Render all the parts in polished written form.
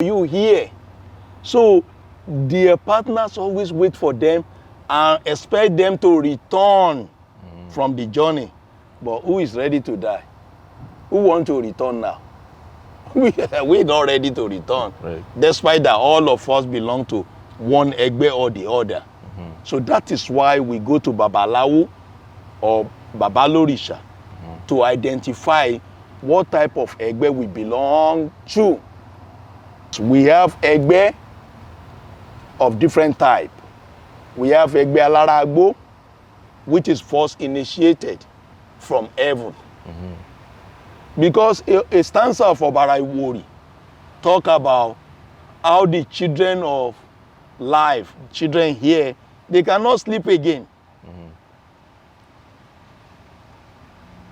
you here. So their partners always wait for them and expect them to return from the journey. But who is ready to die? Who want to return now? We're not ready to return. Right. Despite that all of us belong to one Egbe or the other. So that is why we go to Babalawo or Babalorisha to identify what type of Egbe we belong to. We have Egbe of different type. We have Egbe Alaragbo, which is first initiated from heaven. Because a stanza of Obara Iwori talk about how the children of life, children here, they cannot sleep again.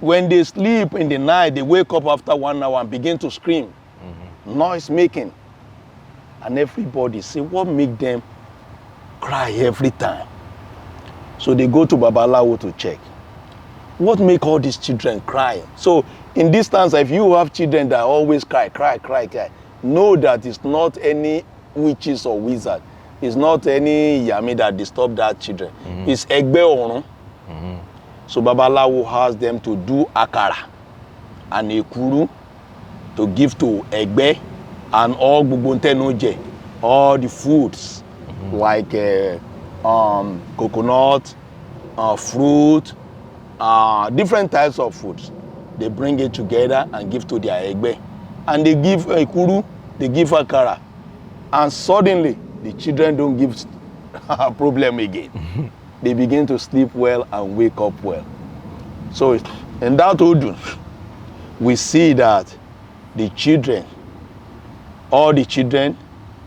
When they sleep in the night, they wake up after 1 hour and begin to scream, noise making. And everybody say, what make them cry every time? So they go to Babalawo to check. What make all these children cry? So in this stanza, if you have children that always cry, know that it's not any witches or wizard. It's not any Yami that disturb that children. It's Egbe Orun. So Babalawo has them to do akara and ekuru to give to Egbe and all Gbogbontenuje, all the foods like coconut, fruit, different types of foods. They bring it together and give to their Egbe. And they give ekuru, they give akara. And suddenly, the children don't give a problem again. They begin to sleep well and wake up well. So in that Odun, we see that the children, all the children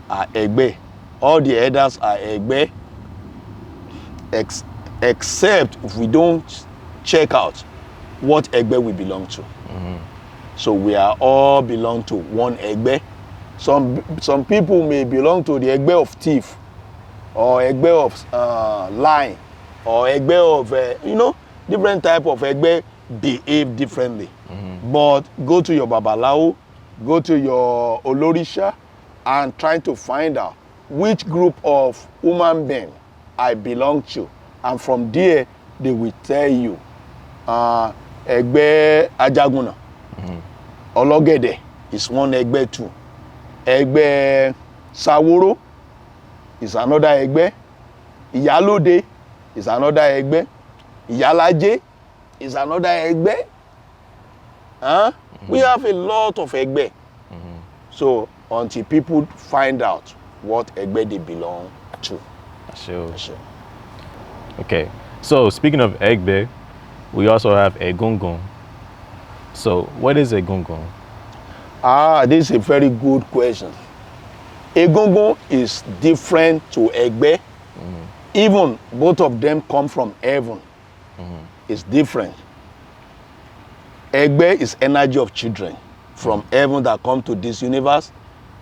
are Egbe. All the elders are Egbe, except if we don't check out what Egbe we belong to. So we are all belong to one Egbe. Some people may belong to the Egbe of thief, or Egbe of lying, or Egbe of, different type of Egbe behave differently. But go to your Babalawo, go to your Olorisha, and try to find out which group of human being I belong to. And from there, they will tell you, Egbe Ajaguna, Ologede is one Egbe too. Egbe Saworo is another Egbe. Iyalode is another Egbe. Iyalaje is another Egbe. We have a lot of Egbe. So until people find out what Egbe they belong to. Sure. Okay. So speaking of Egbe, we also have Egungun. So what is Egungun? This is a very good question. Egungun is different to Egbe. Even both of them come from heaven. It's different. Egbe is energy of children from heaven that come to this universe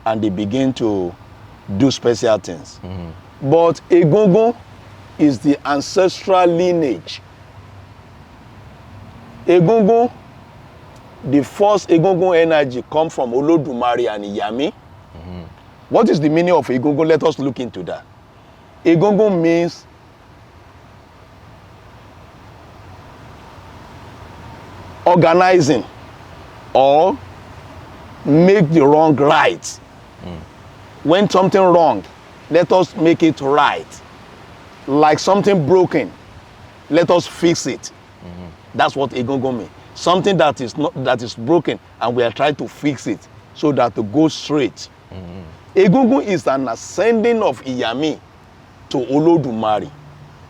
and they begin to do special things. But Egungun is the ancestral lineage. Egungun, the first Egungun energy come from Olodumare and Iyami. What is the meaning of Egungun? Let us look into that. Egungun means organizing or make the wrong right. When something wrong, let us make it right. Like something broken, let us fix it. That's what Egungun means. Something that is broken and we are trying to fix it so that to go straight. Egungun is an ascending of Iyami to Olodumare.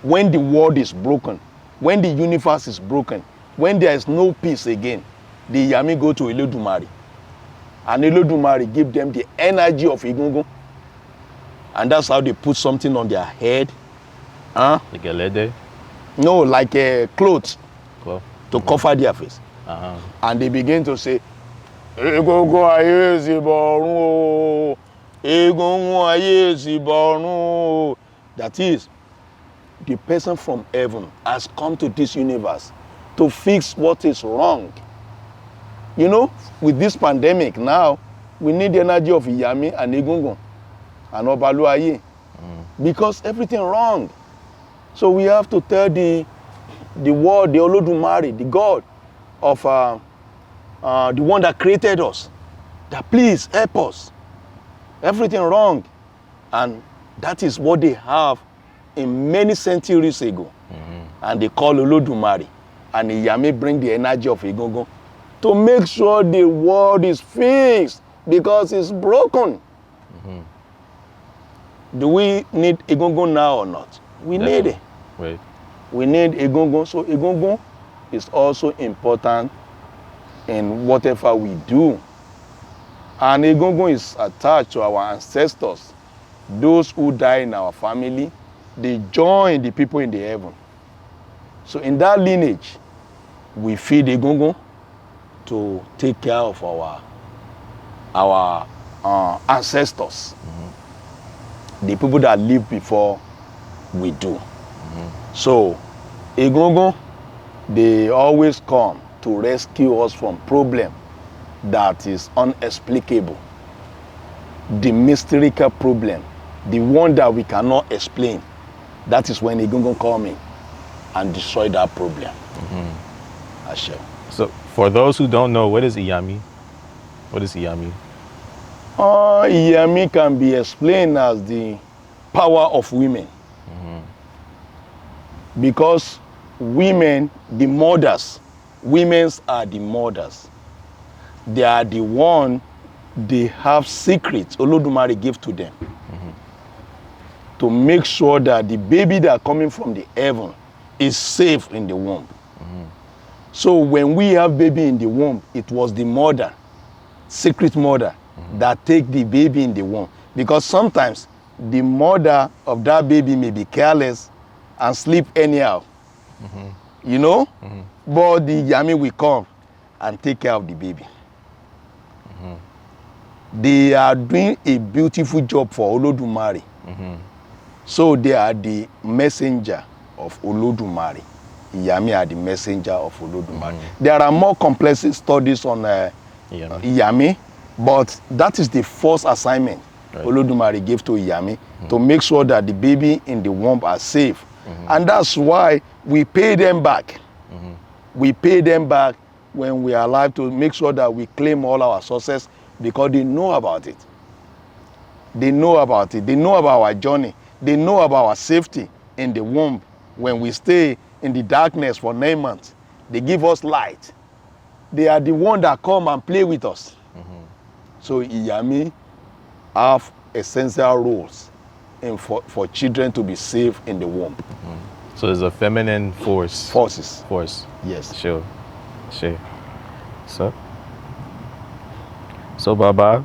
When the world is broken, when the universe is broken, when there is no peace again, the Iyami go to Olodumare. And Olodumare give them the energy of Egungun. And that's how they put something on their head. Like a lede? No, like a clothes to cover their face. And they begin to say, Egungun ayé sì bọ̀run o. Egungun ayé sì bọ̀run o. That is, the person from heaven has come to this universe to fix what is wrong. With this pandemic now, We need the energy of Iyami and Egungun and Obaluaye because everything wrong. So we have to tell the world, the Olodumare, the God of the one that created us, that please help us. Everything wrong. And that is what they have in many centuries ago. And they call Olodumare. And Iyami bring the energy of Egungun to make sure the world is fixed because it's broken. Do we need Egungun now or not? We need it. Right. We need Egungun. So Egungun is also important in whatever we do. And Egungun is attached to our ancestors. Those who die in our family, they join the people in the heaven. So in that lineage, we feed Egungun to take care of our ancestors. The people that lived before we do. So Egungun, they always come to rescue us from problem that is unexplicable. The mystical problem, the one that we cannot explain. That is when Egungun come in and destroy that problem. Ashe. So for those who don't know, what is Iyami? What is Iyami? Iyami can be explained as the power of women. Because women, the mothers, women's are the mothers. They are the one, they have secrets Olodumare give to them. To make sure that the baby that coming from the heaven is safe in the womb. So when we have baby in the womb, it was the mother, secret mother, that take the baby in the womb. Because sometimes the mother of that baby may be careless and sleep anyhow. You know? But the Iyami will come and take care of the baby. They are doing a beautiful job for Olodumare. So they are the messenger of Olodumare. Iyami are the messenger of Olodumare. There are more complex studies on Iyami, but that is the first assignment Olodumare gave to Iyami, to make sure that the baby in the womb are safe. And that's why we pay them back. We pay them back when we are alive to make sure that we claim all our sources because they know about it. They know about it. They know about our journey. They know about our safety in the womb when we stay in the darkness for 9 months. They give us light. They are the one that come and play with us. So Iyami have essential roles for children to be safe in the womb. So there's a feminine force. Force. Yes. Sure. So Baba,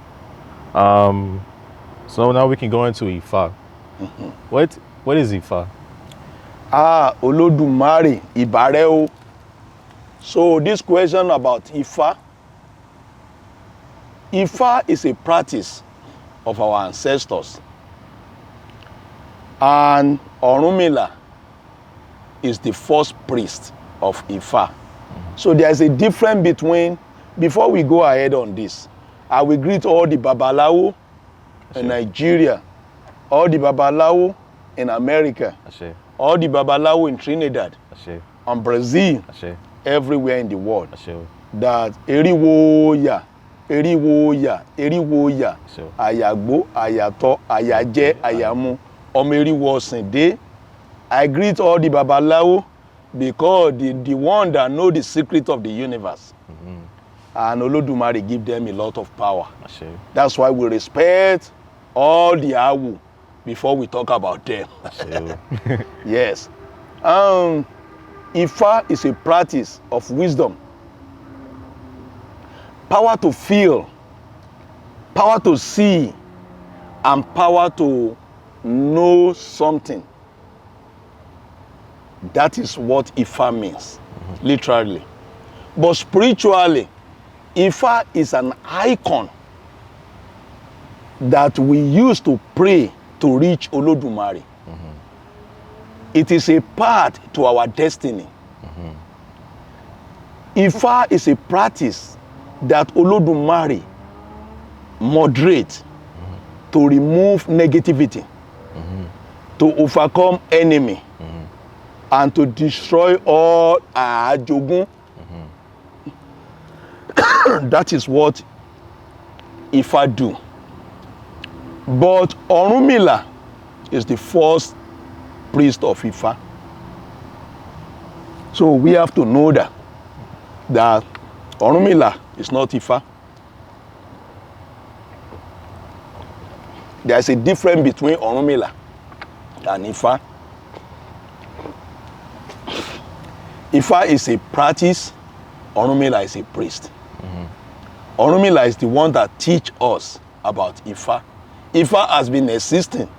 so now we can go into Ifa. What is Ifa? Olodumare, Ibareo. So this question about Ifa is a practice of our ancestors. And Orunmila is the first priest of Ifa. So there is a difference between, before we go ahead on this, I will greet all the Babalawo in Nigeria, all the Babalawo in America, all the Babalawo in Trinidad, and Brazil, everywhere in the world, that Eriwoya, Ayagbo, Ayato, Ayaje, Ayamu, Omeriwo Sinde. I greet all the Babalawo because the one that know the secret of the universe. And Olodumare give them a lot of power. That's why we respect all the Awu before we talk about them. Yes. Ifa is a practice of wisdom. Power to feel, power to see, and power to know something. That is what Ifa means, literally. But spiritually, Ifa is an icon that we use to pray to reach Olodumare. It is a path to our destiny. Ifa is a practice that Olodumare moderate, to remove negativity, to overcome enemy, and to destroy all ajogun. That is what Ifa do. But Orunmila is the first priest of Ifa. So we have to know that Orunmila is not Ifa. There is a difference between Orunmila and Ifa. Ifa is a practice, Orunmila is a priest. Orunmila is the one that teach us about Ifa. Ifa has been existing,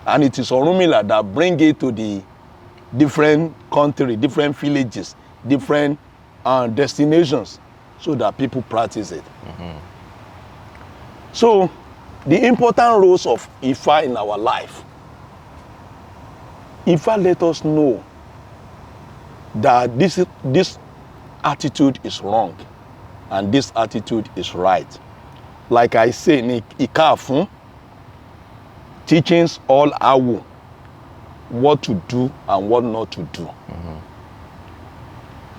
and it is Orunmila that bring it to the different country, different villages, different destinations, so that people practice it. So, the important roles of Ifa in our life. Ifa let us know that this attitude is wrong and this attitude is right. Like I say, in Ikafun, teachings all Awu what to do and what not to do.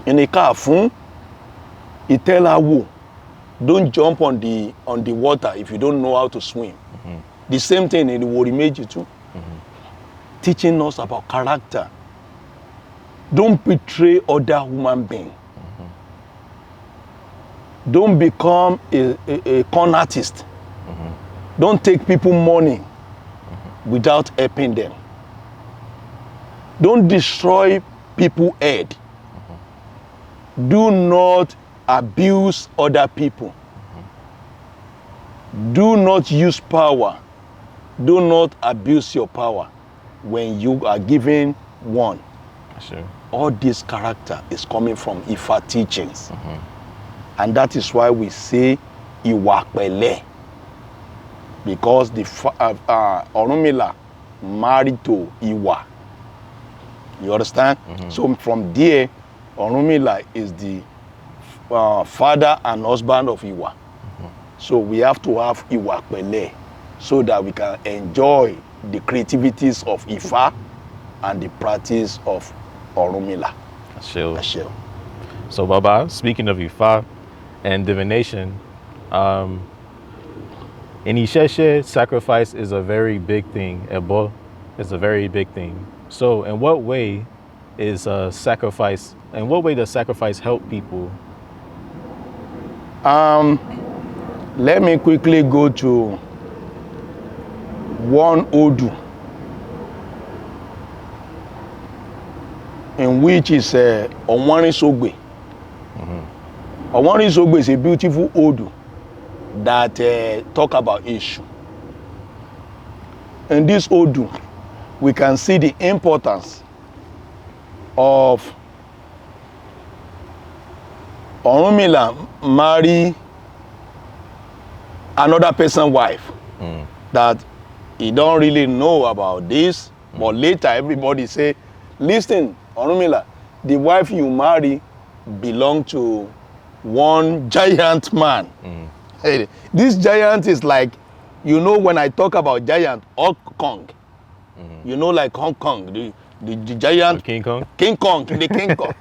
In Ikafun, it tell Awu, don't jump on the water if you don't know how to swim. The same thing in the Worimeji too. Teaching us about character. Don't betray other human being. Don't become a con artist. Don't take people money without helping them. Don't destroy people's head. Do not abuse other people. Do not use power. Do not abuse your power when you are given one. Sure. All this character is coming from Ifa teachings. And that is why we say Iwa Pele. Because the Orunmila married to Iwa. You understand? So from there, Orunmila is the father and husband of Iwa. So we have to have Iwa Pele so that we can enjoy the creativities of Ifa and the practice of Orunmila. Sure. Sure. So Baba, speaking of Ifa and divination, in ISESE, sacrifice is a very big thing. Ebo is a very big thing. So in what way is sacrifice, in what way does sacrifice help people? Let me quickly go to one Odu, in which is Onwari Sogbe. Onwari Sogbe is a beautiful Odu that talk about issue. In this Odu, we can see the importance of Orunmila marry another person's wife that he don't really know about this, but later everybody say, listen, Orunmila, the wife you marry belong to one giant man. Hey, this giant is like, you know, when I talk about giant, Hong Kong, you know, like Hong Kong, the giant. King Kong? King Kong, the King Kong.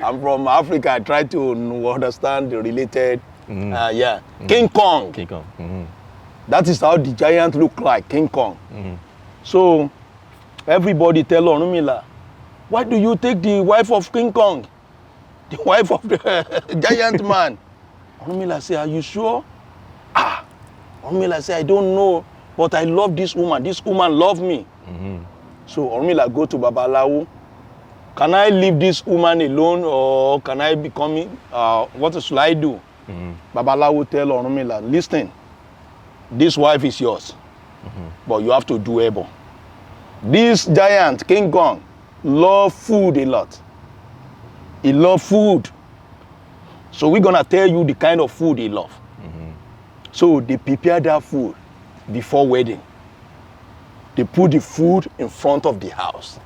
I'm from Africa. I try to understand the related. King Kong. King Kong. That is how the giant look like, King Kong. So everybody tell Orunmila, why do you take the wife of King Kong? The wife of the giant man. Orunmila say, are you sure? Orunmila say, I don't know, but I love this woman. This woman love me. So Orunmila go to Babalawo. Can I leave this woman alone, or can I become, what should I do? Babalawo tell Orunmila, listen, this wife is yours, but you have to do able. This giant, King Kong, love food a lot. He love food. So we're gonna tell you the kind of food he love. So they prepare that food before wedding. They put the food in front of the house.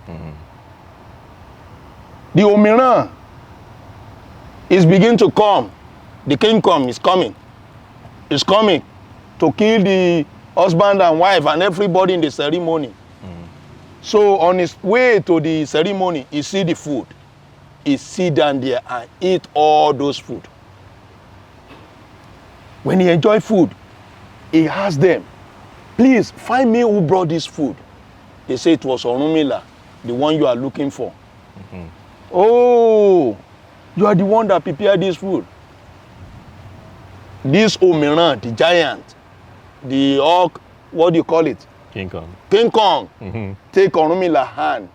The Omiran is beginning to come. The King Kong is coming. is coming to kill the husband and wife and everybody in the ceremony. So on his way to the ceremony, he see the food. He sit down there and eat all those food. When he enjoy food, he asks them, please find me who brought this food. They say it was Irunmole, the one you are looking for. Oh, you are the one that prepared this food. This Omiran, the giant, the hawk, what do you call it? King Kong. King Kong. Take Irunmole hand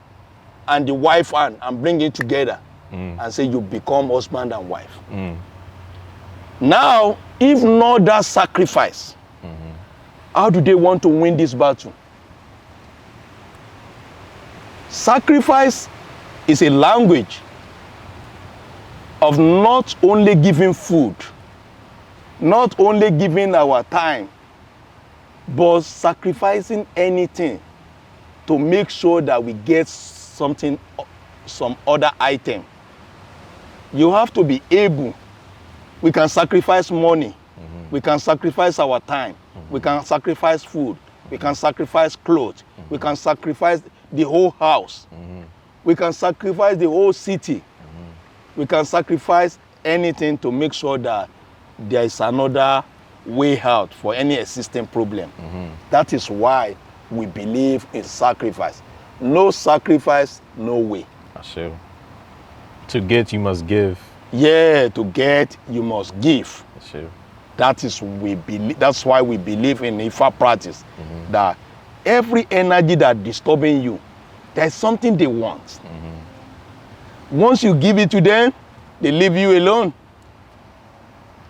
and the wife hand and bring it together and say you become husband and wife. Now, if not that sacrifice, how do they want to win this battle? Sacrifice is a language of not only giving food, not only giving our time, but sacrificing anything to make sure that we get something, some other item. You have to be able. We can sacrifice money. We can sacrifice our time. We can sacrifice food. We can sacrifice clothes. We can sacrifice the whole house. We can sacrifice the whole city. We can sacrifice anything to make sure that there is another way out for any existing problem. That is why we believe in sacrifice. No sacrifice, no way. Sure. To get, you must give. Yeah, to get, you must give. Sure. That is we believe. That's why we believe in Ifa practice. That every energy that disturbing you, there's something they want. Once you give it to them, they leave you alone.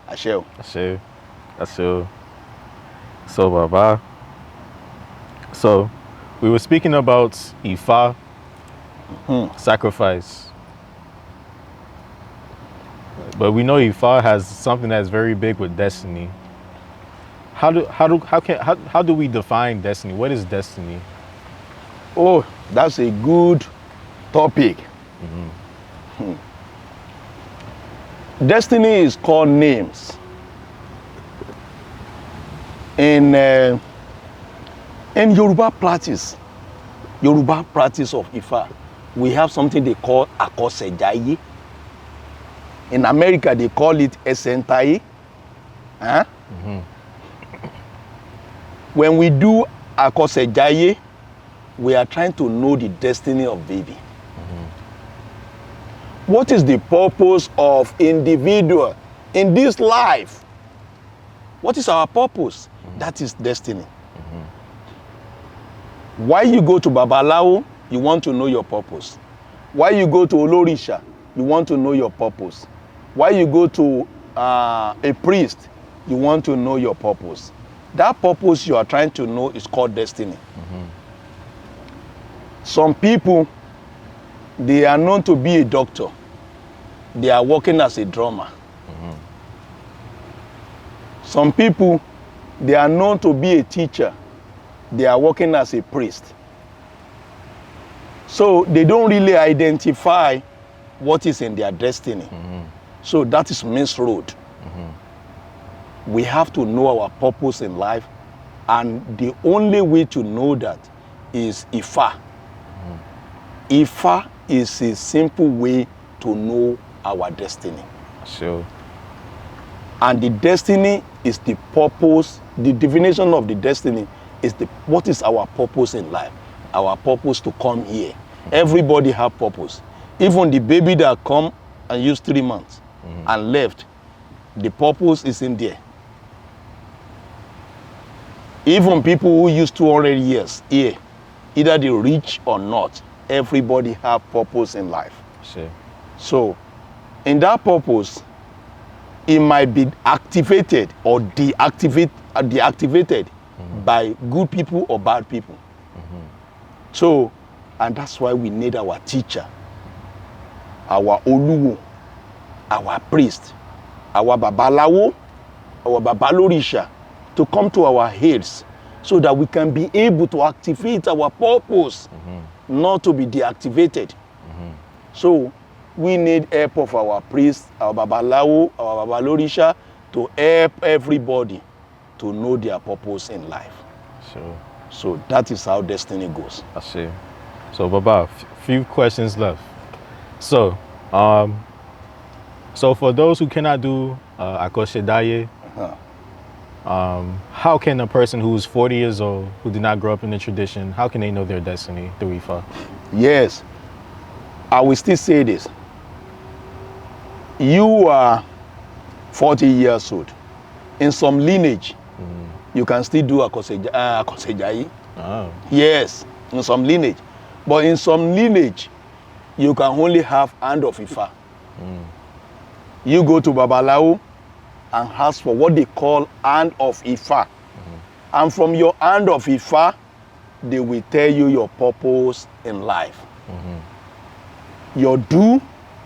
Asheo. Asheo. Asheo. So, Baba. So, we were speaking about Ifa, sacrifice. But we know Ifa has something that's very big with destiny. How do we define destiny? What is destiny? Oh, that's a good topic. Destiny is called names. In Yoruba practice of Ifa, we have something they call Akosejaye. In America, they call it Esentaye. Huh? When we do Akosejaye, we are trying to know the destiny of baby. What is the purpose of individual in this life? What is our purpose? That is destiny. Why you go to Babalawo, you want to know your purpose. Why you go to Orisa, you want to know your purpose. Why you go to a priest, you want to know your purpose. That purpose you are trying to know is called destiny. Some people, they are known to be a doctor. They are working as a drummer. Some people, they are known to be a teacher. They are working as a priest. So they don't really identify what is in their destiny. So that is misroad. We have to know our purpose in life, and the only way to know that is Ifa. Ifa is a simple way to know our destiny. Sure. And the destiny is the purpose. The definition of the destiny is what is our purpose in life? Our purpose to come here. Everybody have purpose. Even the baby that come and use 3 months and left, the purpose is in there. Even people who use 200 years here, either they rich or not, everybody have purpose in life. Sure. So, in that purpose, it might be activated or deactivated by good people or bad people. So, and that's why we need our teacher, our Oluwo, our priest, our Babalawo, our Babalorisha, to come to our heads so that we can be able to activate our purpose, not to be deactivated. So we need help of our priest, our Babalawo, our Babalorisha to help everybody to know their purpose in life. Sure. So that is how destiny goes. I see. So, Baba, few questions left. So, so for those who cannot do Akoshedaye, how can a person who's 40 years old, who did not grow up in the tradition, how can they know their destiny through Ifa? Yes, I will still say this. You are 40 years old. In some lineage, you can still do Akoshedaye. Oh. Yes, in some lineage. But in some lineage, you can only have hand of Ifa. You go to Babalawo and ask for what they call hand of Ifa. And from your hand of Ifa, they will tell you your purpose in life. Your do,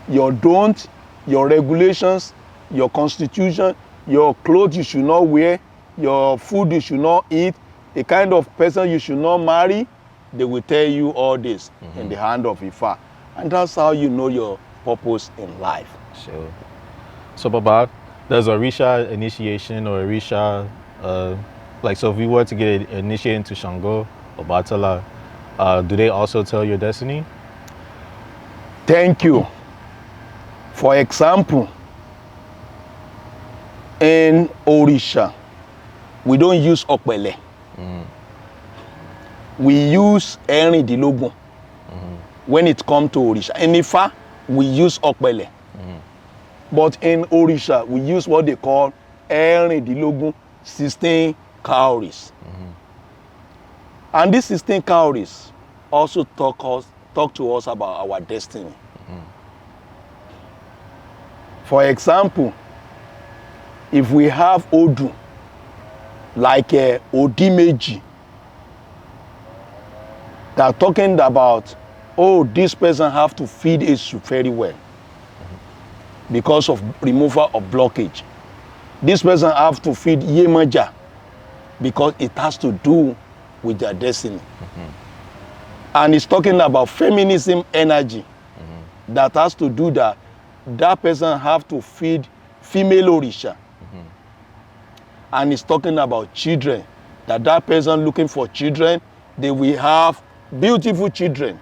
your don't, your regulations, your constitution, your clothes you should not wear, your food you should not eat, the kind of person you should not marry, they will tell you all this in the hand of Ifa. And that's how you know your purpose in life. Sure. So, Baba, does Orisha initiation or Orisha, like, so if we were to get initiated into Shango or Batala, do they also tell your destiny? Thank you. For example, in Orisha, we don't use Okpele. We use Erindilogun. When it comes to Orisha. In Ifa, we use Okpele. But in Orisha, we use what they call Erindilogun, 16 cowries. And these 16 cowries also talk to us about our destiny. For example, if we have Odu, like Odimeji, they're talking about, oh, this person have to feed Esu very well because of removal of blockage. This person have to feed Yemaja because it has to do with their destiny. And it's talking about feminism energy that has to do that person have to feed female Orisha. And it's talking about children, that person looking for children, they will have beautiful children.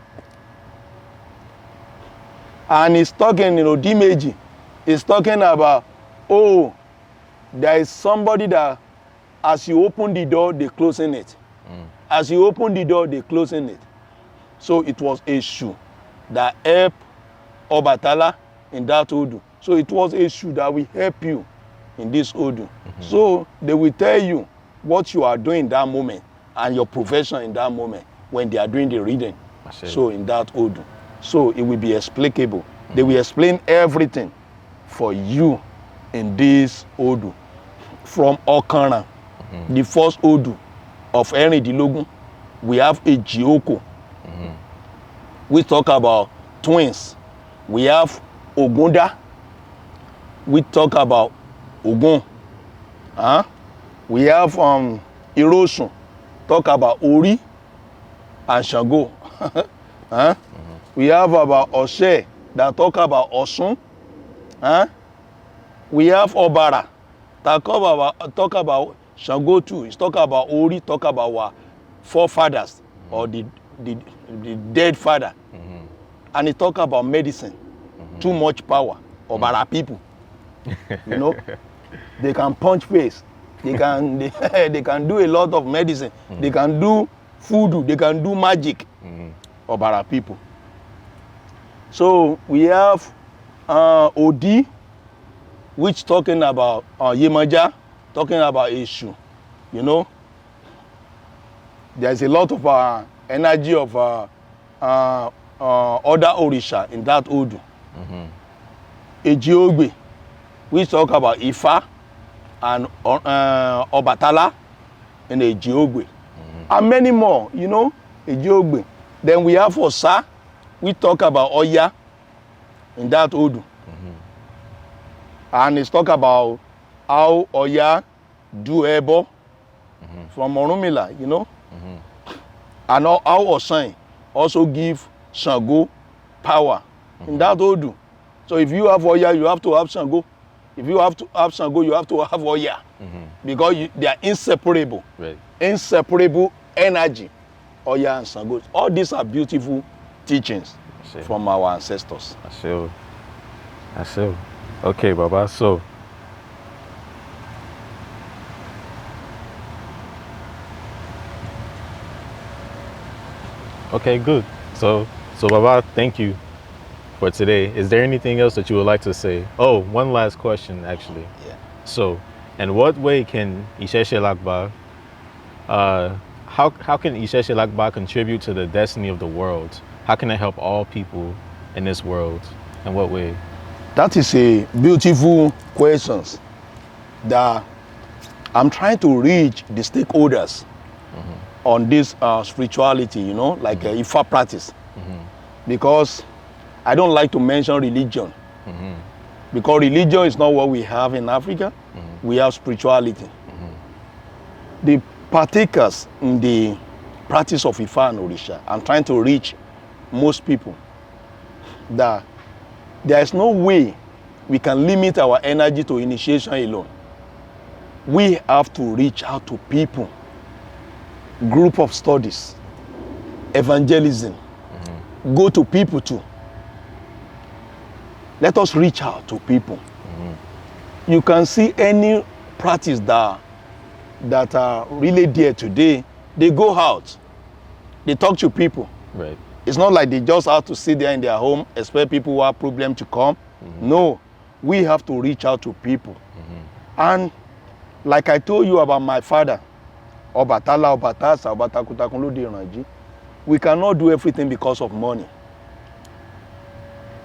And it's talking, Dimeji, it's talking about, oh, there is somebody that as you open the door, they closing it. As you open the door, they closing it. So it was Eshu that helped Obatala in that Odu. So it was Eshu that will help you in this Odu. So they will tell you what you are doing in that moment and your profession in that moment when they are doing the reading. So in that Odu. So it will be explicable. They will explain everything for you in this Odu. From Okara, the first Odu of Erindilogun, we have a Jioko. We talk about twins. We have Ogunda. We talk about Ogun. We have Irosun. Talk about Ori and Shango. We have about Oshe that talk about Osun. We have Obara that talk about Shango too. It's talk about Ori, talk about our forefathers or the dead father. And it talk about medicine. Too much power. Obara people. They can punch face. They can they can do a lot of medicine. They can do voodoo. They can do magic. Obara people. So we have Odi, which talking about Yemaja, talking about Eshu. There's a lot of energy of other Orisha in that Odu. Ejiogbe, which talk about Ifa and Obatala in Ejiogbe. And many more, Ejiogbe. Then we have Osa, we talk about Oya in that Odu. And it's talk about how Oya do Ebo from Orunmila, And how Osan also give Shango power in that Odu. So if you have Oya, you have to have Shango. If you have to have Shango, you have to have Oya. because they are inseparable. Right. Inseparable energy. Oya and Sango. All these are beautiful teachings from our ancestors. I see. Okay, Baba. So, okay, good. So Baba, thank you for today. Is there anything else that you would like to say? Oh, one last question, actually. Yeah. So, in what way can ISESE Lagba, how can ISESE Lagba contribute to the destiny of the world? How can it help all people in this world? In what way? That is a beautiful question that I'm trying to reach the stakeholders on this spirituality, you know, like Ifa practice. Because I don't like to mention religion. Because religion is not what we have in Africa. We have spirituality. The partakers in the practice of Ifa and Orisa, I'm trying to reach most people that there is no way we can limit our energy to initiation alone. We have to reach out to people, group of studies, evangelism, go to people too. Let us reach out to people. You can see any practice that are really there today, they go out, they talk to people. Right. It's not like they just have to sit there in their home, expect people who have problems to come. No, we have to reach out to people. And like I told you about my father, Obatala, Obatasa, Obatakutakun Iranji, we cannot do everything because of money.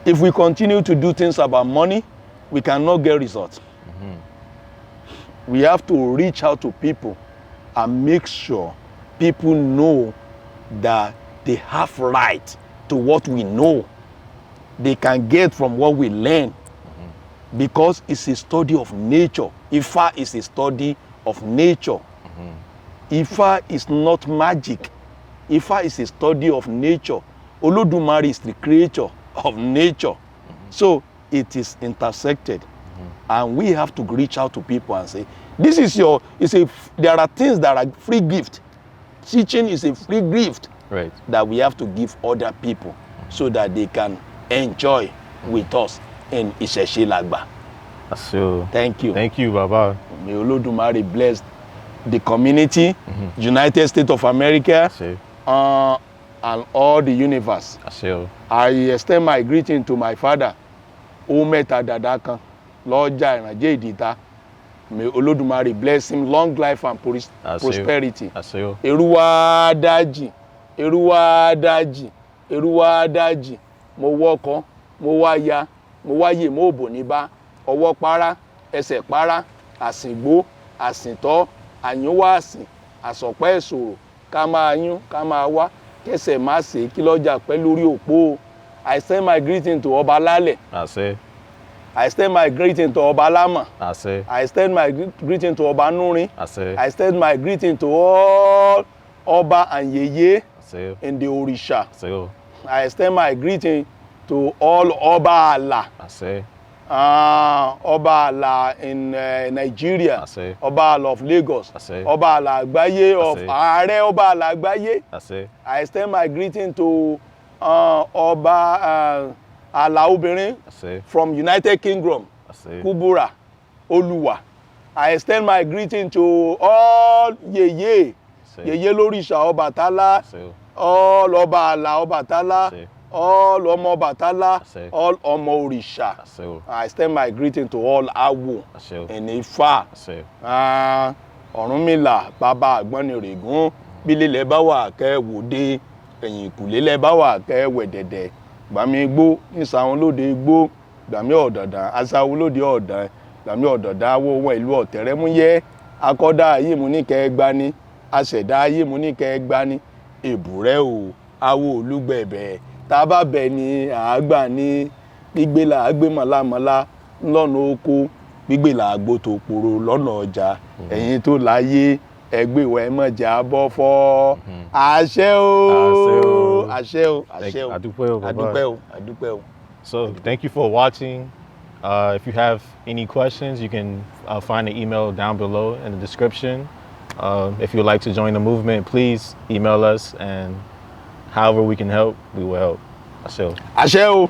If we continue to do things about money, we cannot get results. We have to reach out to people and make sure people know that they have right to what we know. They can get from what we learn. Because it's a study of nature. Ifa is a study of nature. Ifa is not magic. Ifa is a study of nature. Olodumare is the creator of nature. So it is intersected. And we have to reach out to people and say, this is there are things that are free gift. Teaching is a free gift. Right. That we have to give other people so that they can enjoy with us in ISESE Lagba. So, thank you. Thank you, Baba. May Olodumare bless the community, United States of America, and all the universe. I extend my greeting to my father, Ometa Dadakan, Lord Jairaje Idita. May Olodumare bless him, long life and prosperity. Eruwa daji, Eruwa daji, Eruwa daji. Mo wọkọ, mo wáya, mo wáyé mo bò níbá, ọwọ́ para, ẹsẹ̀ para, àsìngbó, àsìntọ́, àyúnwá àsìn, àsọ̀pẹ́ ìṣòro, ká máa yún, ká máa wá, kẹsẹ̀ má ṣe kí lọ́jà pẹ́ lórí òpó. I send my greeting to Ọba Lálẹ̀. I extend my greeting to Ọba Lámà. I extend my greeting to Ọba Núrin. I extend my greeting to all Ọba and Yeye in the Orisa. I extend my greeting to all Ọba Àlà. Ọba Àlà in Nigeria. Ọba Àlà of Lagos. Ọba Àlà Àgbáyé of Ààrẹ Ọba Àlà Àgbáyé. I extend my greeting to Ọba Àlà Obìnrin from United Kingdom. Kubura, Oluwa. I extend my greeting to all Yeye. Yeye Lórìṣà Ọbàtálá. All Ọba Àlà Ọbàtálá. All Ọmọ Ọbàtálá. All Ọmọ Òrìṣà. I extend my greeting to all Awo in Ifá. Ọ̀rúnmìlà, Bàbá Àgbọ́nìrègún, bílélẹ̀ bá wà kẹ́ wòde, ẹ̀yìn ìkùlélẹ̀ bá wà kẹ́ wẹ̀dẹ̀dẹ̀. Gbàmí igbó, nísàwọn lóde igbó, gbàmí ọ̀dọ̀dà, aṣáwó lóde ọ̀dàn, gbàmí ọ̀dọ̀dà awó wọn ìlú ọ̀tẹ̀rẹ̀múyẹ́, akọ́dá ayé mu ní kẹ́ gbani, aṣẹ̀dá ayé mu ní kẹ́ gbani, èbùrẹ́ o, awó olúgbẹ̀bẹ̀, tábà bẹ̀ ni àágbà ní, gbígbé là á gbé mọ̀lámọ́lá lọ́nà oko, gbígbé là á gbó tó poro lọ́nà ọjà, ẹ̀yin tó láyé, ẹgbẹ́ ìwà ẹ̀mọ̀jà bọ́ fọ́. Àṣẹ o. Àṣẹ o. So thank you for watching. If you have any questions, you can find the email down below in the description. If you'd like to join the movement, please email us, and however we can help, we will help. So. Ashe o.